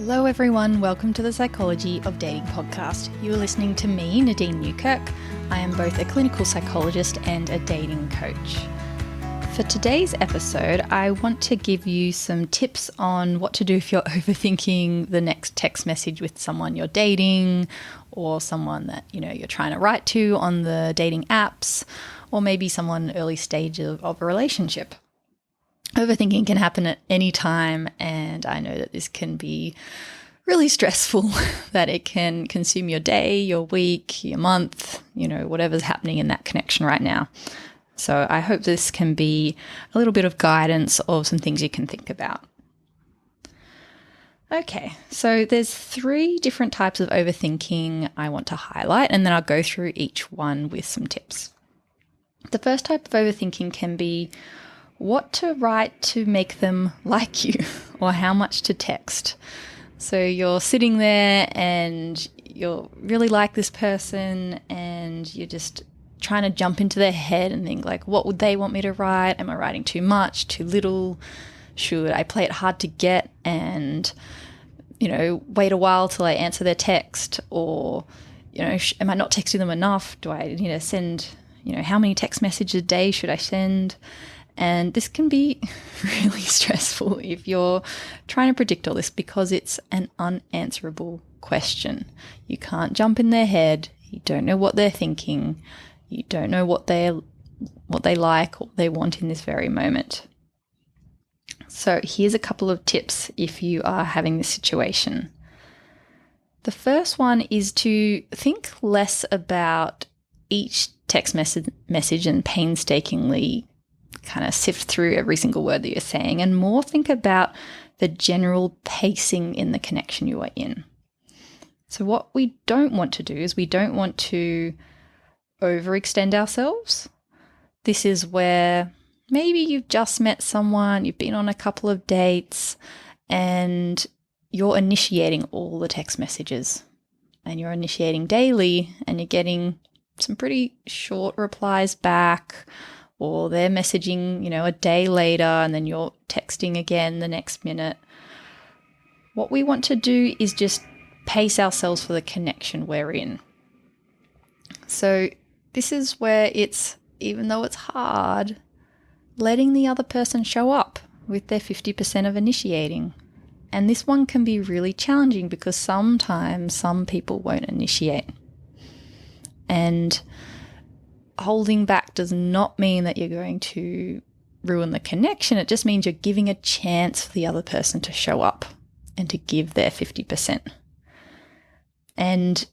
Hello everyone, welcome to the Psychology of Dating podcast. You are listening to me, Nadine Newkirk. I am both a clinical psychologist and a dating coach. For today's episode, I want to give you some tips on what to do if you're overthinking the next text message with someone you're dating or someone that you're trying to write to on the dating apps, or maybe someone early stage of a relationship. Overthinking can happen at any time, and I know that this can be really stressful, that it can consume your day, your week, your month, whatever's happening in that connection right now. So I hope this can be a little bit of guidance of some things you can think about. Okay, so there's 3 different types of overthinking I want to highlight, and then I'll go through each one with some tips. The first type of overthinking can be what to write to make them like you, or how much to text. So you're sitting there and you really like this person and you're just trying to jump into their head and think like, what would they want me to write? Am I writing too much, too little? Should I play it hard to get and, wait a while till I answer their text? Or, am I not texting them enough? Do I need to send, how many text messages a day should I send? And this can be really stressful if you're trying to predict all this, because it's an unanswerable question. You can't jump in their head. You don't know what they're thinking. You don't know what they like or what they want in this very moment. So here's a couple of tips if you are having this situation. The first one is to think less about each text message and painstakingly kind of sift through every single word that you're saying, and more think about the general pacing in the connection you are in. So what we don't want to do is we don't want to overextend ourselves. This is where maybe you've just met someone, you've been on a couple of dates, and you're initiating all the text messages, and you're initiating daily, and you're getting some pretty short replies back, or they're messaging, a day later, and then you're texting again the next minute. What we want to do is just pace ourselves for the connection we're in. So this is where it's, even though it's hard, letting the other person show up with their 50% of initiating. And this one can be really challenging because sometimes some people won't initiate. And holding back does not mean that you're going to ruin the connection. It just means you're giving a chance for the other person to show up and to give their 50%. And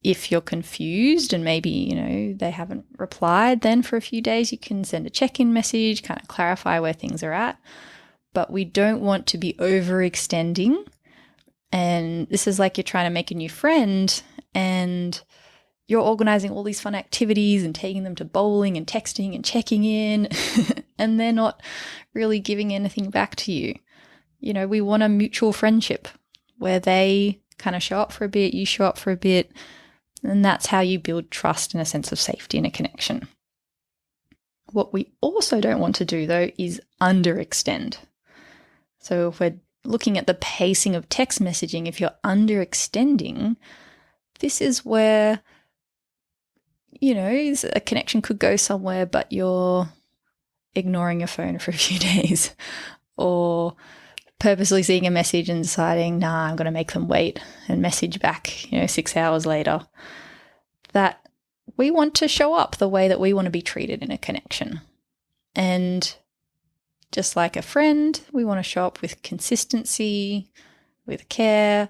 if you're confused and maybe, they haven't replied, then for a few days you can send a check-in message, kind of clarify where things are at. But we don't want to be overextending. And this is like you're trying to make a new friend and you're organizing all these fun activities and taking them to bowling and texting and checking in, and they're not really giving anything back to you. We want a mutual friendship where they kind of show up for a bit, you show up for a bit, and that's how you build trust and a sense of safety in a connection. What we also don't want to do, though, is underextend. So if we're looking at the pacing of text messaging, if you're underextending, this is where a connection could go somewhere, but you're ignoring your phone for a few days, or purposely seeing a message and deciding, I'm going to make them wait and message back, 6 hours later. That we want to show up the way that we want to be treated in a connection. And just like a friend, we want to show up with consistency, with care.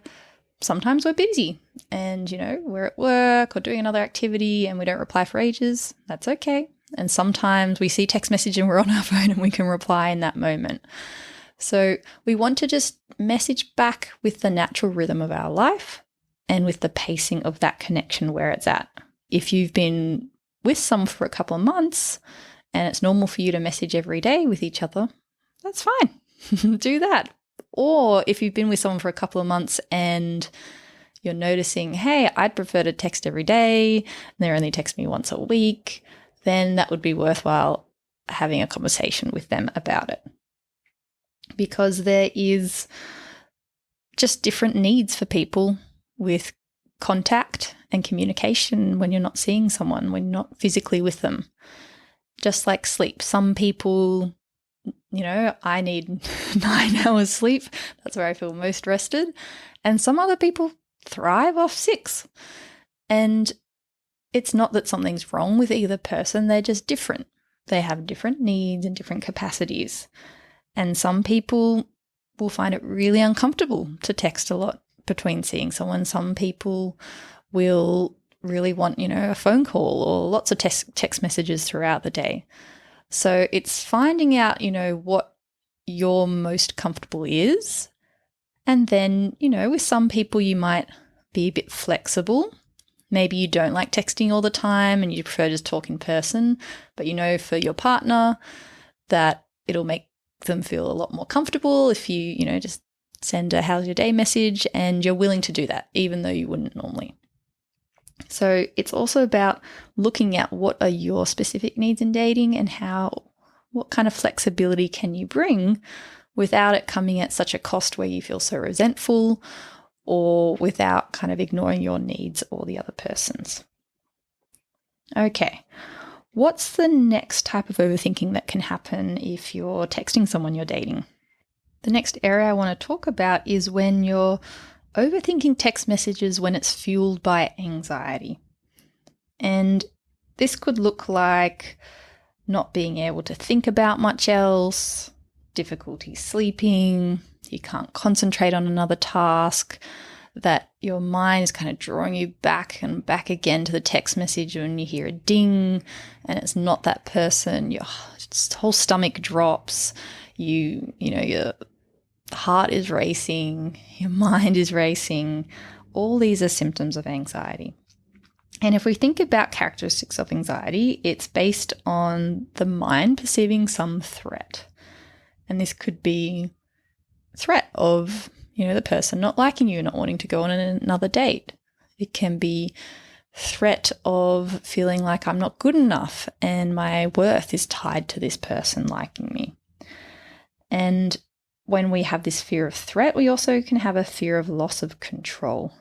Sometimes we're busy and, we're at work or doing another activity and we don't reply for ages. That's okay. And sometimes we see text message and we're on our phone and we can reply in that moment. So we want to just message back with the natural rhythm of our life and with the pacing of that connection where it's at. If you've been with someone for a couple of months and it's normal for you to message every day with each other, that's fine. Do that. Or if you've been with someone for a couple of months and you're noticing, hey, I'd prefer to text every day, and they only text me once a week, then that would be worthwhile having a conversation with them about it. Because there is just different needs for people with contact and communication when you're not seeing someone, when you're not physically with them. Just like sleep. Some people, I need 9 hours sleep. That's where I feel most rested. And some other people thrive off 6. And it's not that something's wrong with either person. They're just different. They have different needs and different capacities. And some people will find it really uncomfortable to text a lot between seeing someone. Some people will really want, a phone call or lots of text messages throughout the day. So it's finding out, what your most comfortable is. And then, with some people you might be a bit flexible. Maybe you don't like texting all the time and you prefer just talk in person, but for your partner that it'll make them feel a lot more comfortable if you, just send a how's your day message and you're willing to do that, even though you wouldn't normally. So it's also about looking at what are your specific needs in dating and what kind of flexibility can you bring without it coming at such a cost where you feel so resentful or without kind of ignoring your needs or the other person's. Okay. What's the next type of overthinking that can happen if you're texting someone you're dating? The next area I want to talk about is when you're overthinking text messages when it's fueled by anxiety. And this could look like not being able to think about much else, difficulty sleeping, you can't concentrate on another task, that your mind is kind of drawing you back and back again to the text message when you hear a ding and it's not that person, your whole stomach drops, your heart is racing, your mind is racing. All these are symptoms of anxiety. And if we think about characteristics of anxiety, it's based on the mind perceiving some threat. And this could be threat of, the person not liking you, not wanting to go on another date. It can be threat of feeling like I'm not good enough and my worth is tied to this person liking me. And when we have this fear of threat, we also can have a fear of loss of control.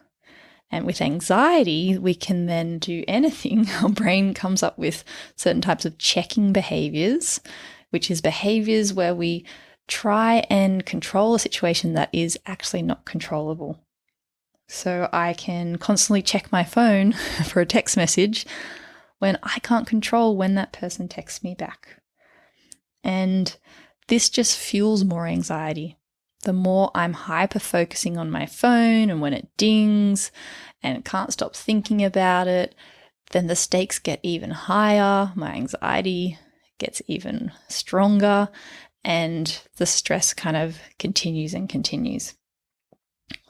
And with anxiety, we can then do anything. Our brain comes up with certain types of checking behaviors, which is behaviors where we try and control a situation that is actually not controllable. So I can constantly check my phone for a text message when I can't control when that person texts me back. And this just fuels more anxiety. The more I'm hyper-focusing on my phone and when it dings and can't stop thinking about it, then the stakes get even higher, my anxiety gets even stronger, and the stress kind of continues and continues.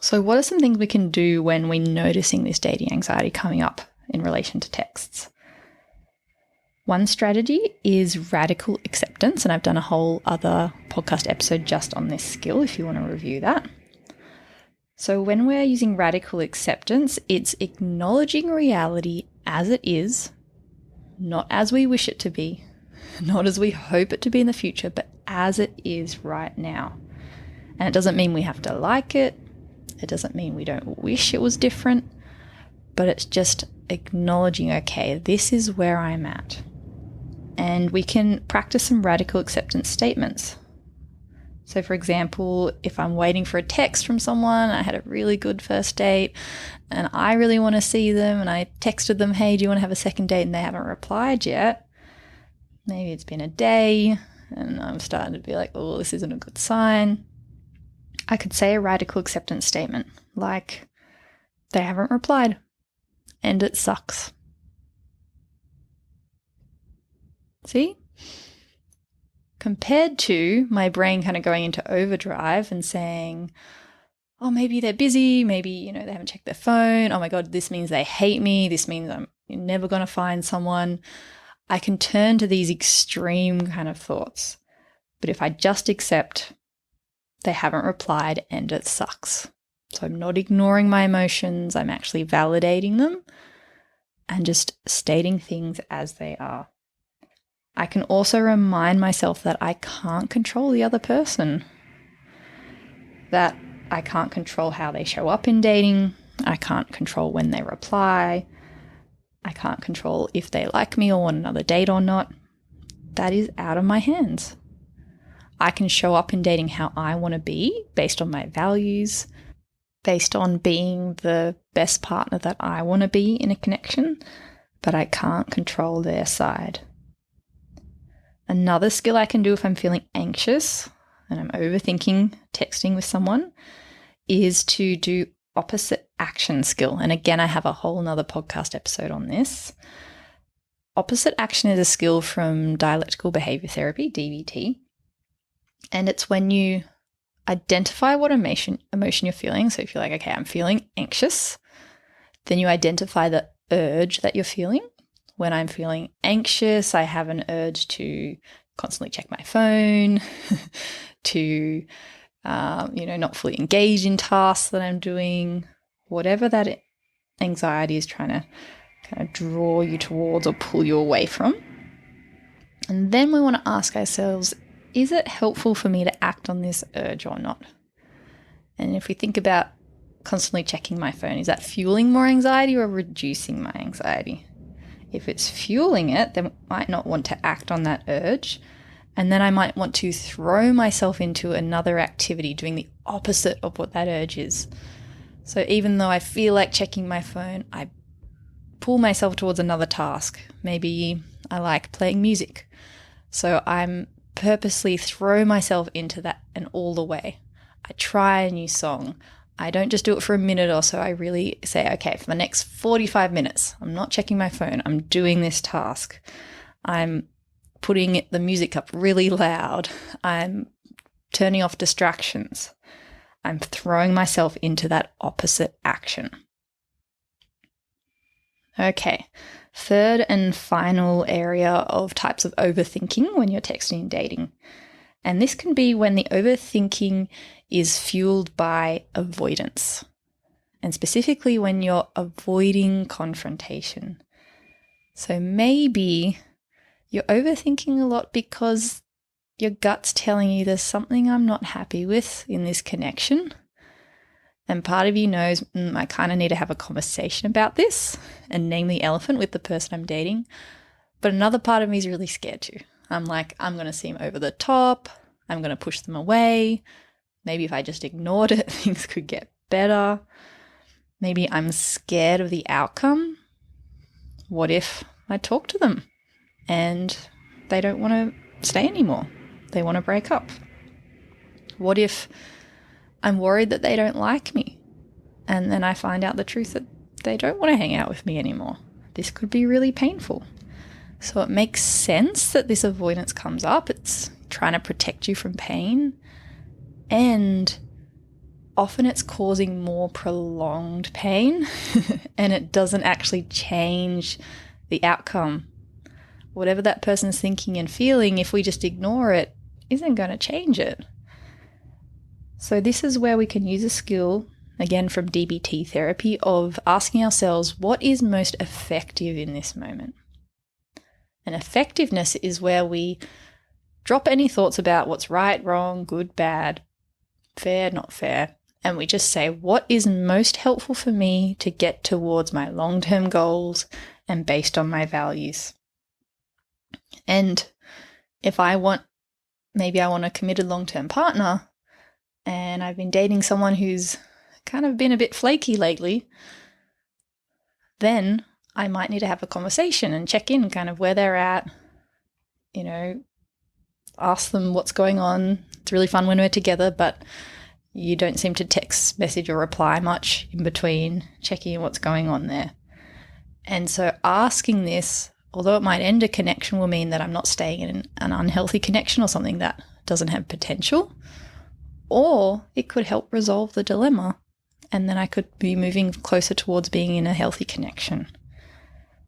So what are some things we can do when we're noticing this dating anxiety coming up in relation to texts? One strategy is radical acceptance, and I've done a whole other podcast episode just on this skill if you want to review that. So when we're using radical acceptance, it's acknowledging reality as it is, not as we wish it to be, not as we hope it to be in the future, but as it is right now. And it doesn't mean we have to like it. It doesn't mean we don't wish it was different, but it's just acknowledging, okay, this is where I'm at. And we can practice some radical acceptance statements. So for example, if I'm waiting for a text from someone, I had a really good first date and I really want to see them and I texted them, hey, do you want to have a second date? And they haven't replied yet. Maybe it's been a day and I'm starting to be like, oh, this isn't a good sign. I could say a radical acceptance statement like, they haven't replied and it sucks. See? Compared to my brain kind of going into overdrive and saying, oh, maybe they're busy, maybe, they haven't checked their phone. Oh my God, this means they hate me. This means I'm never going to find someone. I can turn to these extreme kind of thoughts. But if I just accept they haven't replied and it sucks. So I'm not ignoring my emotions. I'm actually validating them and just stating things as they are. I can also remind myself that I can't control the other person, that I can't control how they show up in dating. I can't control when they reply. I can't control if they like me or want another date or not. That is out of my hands. I can show up in dating how I want to be based on my values, based on being the best partner that I want to be in a connection, but I can't control their side. Another skill I can do if I'm feeling anxious and I'm overthinking texting with someone is to do opposite action skill. And again, I have a whole nother podcast episode on this. Opposite action is a skill from dialectical behavior therapy, DBT. And it's when you identify what emotion you're feeling. So if you're like, okay, I'm feeling anxious, then you identify the urge that you're feeling. When I'm feeling anxious, I have an urge to constantly check my phone, to not fully engage in tasks that I'm doing, whatever that anxiety is trying to kind of draw you towards or pull you away from. And then we want to ask ourselves, is it helpful for me to act on this urge or not? And if we think about constantly checking my phone, is that fueling more anxiety or reducing my anxiety? If it's fueling it, then I might not want to act on that urge. And then I might want to throw myself into another activity, doing the opposite of what that urge is. So even though I feel like checking my phone, I pull myself towards another task. Maybe I like playing music. So I'm purposely throw myself into that and all the way. I try a new song. I don't just do it for a minute or so. I really say, okay, for the next 45 minutes, I'm not checking my phone. I'm doing this task. I'm putting the music up really loud. I'm turning off distractions. I'm throwing myself into that opposite action. Okay, third and final area of types of overthinking when you're texting and dating. And this can be when the overthinking is fueled by avoidance, and specifically when you're avoiding confrontation. So maybe you're overthinking a lot because your gut's telling you there's something I'm not happy with in this connection. And part of you knows, I kind of need to have a conversation about this and name the elephant with the person I'm dating. But another part of me is really scared too. I'm like, I'm going to seem over the top. I'm going to push them away. Maybe if I just ignored it, things could get better. Maybe I'm scared of the outcome. What if I talk to them and they don't want to stay anymore? They want to break up. What if I'm worried that they don't like me and then I find out the truth that they don't want to hang out with me anymore? This could be really painful. So it makes sense that this avoidance comes up. It's trying to protect you from pain, and often it's causing more prolonged pain and it doesn't actually change the outcome. Whatever that person's thinking and feeling, if we just ignore it, isn't going to change it. So this is where we can use a skill, again from DBT therapy, of asking ourselves what is most effective in this moment. And effectiveness is where we drop any thoughts about what's right, wrong, good, bad, fair, not fair, and we just say what is most helpful for me to get towards my long-term goals and based on my values. And if maybe I want a committed long-term partner and I've been dating someone who's kind of been a bit flaky lately, then I might need to have a conversation and check in kind of where they're at, ask them what's going on. It's really fun when we're together, but you don't seem to text, message or reply much in between, checking in what's going on there. And so asking this, although it might end a connection, will mean that I'm not staying in an unhealthy connection or something that doesn't have potential, or it could help resolve the dilemma and then I could be moving closer towards being in a healthy connection.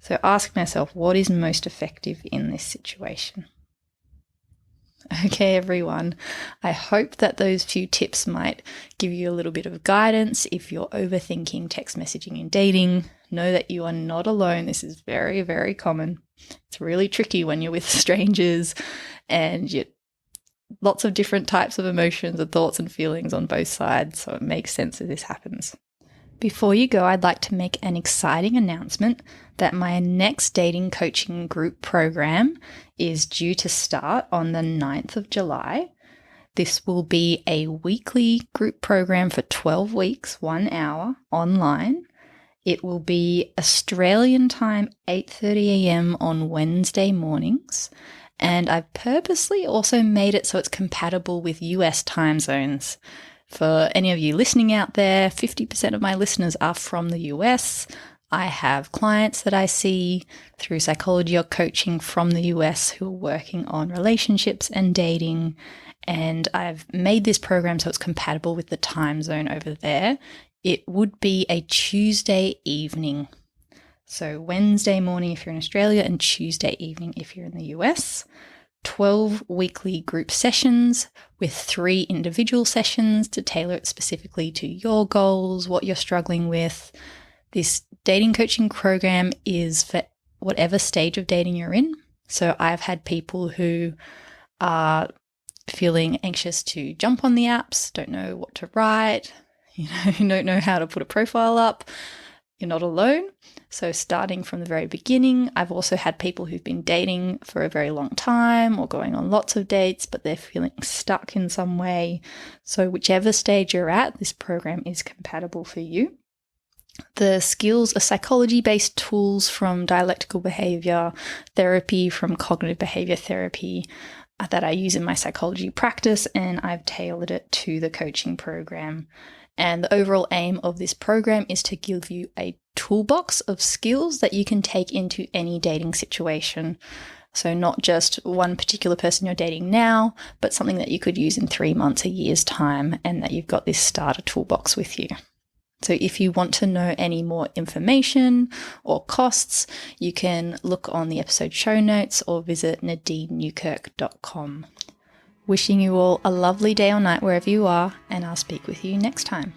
So ask myself, what is most effective in this situation? Okay, everyone, I hope that those few tips might give you a little bit of guidance. If you're overthinking text messaging and dating, know that you are not alone. This is very, very common. It's really tricky when you're with strangers and you're lots of different types of emotions and thoughts and feelings on both sides, so it makes sense that this happens. Before you go, I'd like to make an exciting announcement that my next dating coaching group program is due to start on the 9th of July. This will be a weekly group program for 12 weeks, 1 hour online. It will be Australian time, 8:30 a.m. on Wednesday mornings. And I've purposely also made it so it's compatible with US time zones. For any of you listening out there, 50% of my listeners are from the US. I have clients that I see through psychology or coaching from the US who are working on relationships and dating. And I've made this program so it's compatible with the time zone over there. It would be a Tuesday evening. So Wednesday morning if you're in Australia and Tuesday evening if you're in the US. 12 weekly group sessions with 3 individual sessions to tailor it specifically to your goals, what you're struggling with. This dating coaching program is for whatever stage of dating you're in. So I've had people who are feeling anxious to jump on the apps, don't know what to write, don't know how to put a profile up. You're not alone. So starting from the very beginning, I've also had people who've been dating for a very long time or going on lots of dates, but they're feeling stuck in some way. So whichever stage you're at, this program is compatible for you. The skills are psychology-based tools from dialectical behavior therapy, from cognitive behavior therapy that I use in my psychology practice, and I've tailored it to the coaching program. And the overall aim of this program is to give you a toolbox of skills that you can take into any dating situation. So not just one particular person you're dating now, but something that you could use in 3 months, a year's time, and that you've got this starter toolbox with you. So if you want to know any more information or costs, you can look on the episode show notes or visit nadinnewkirk.com. Wishing you all a lovely day or night wherever you are, and I'll speak with you next time.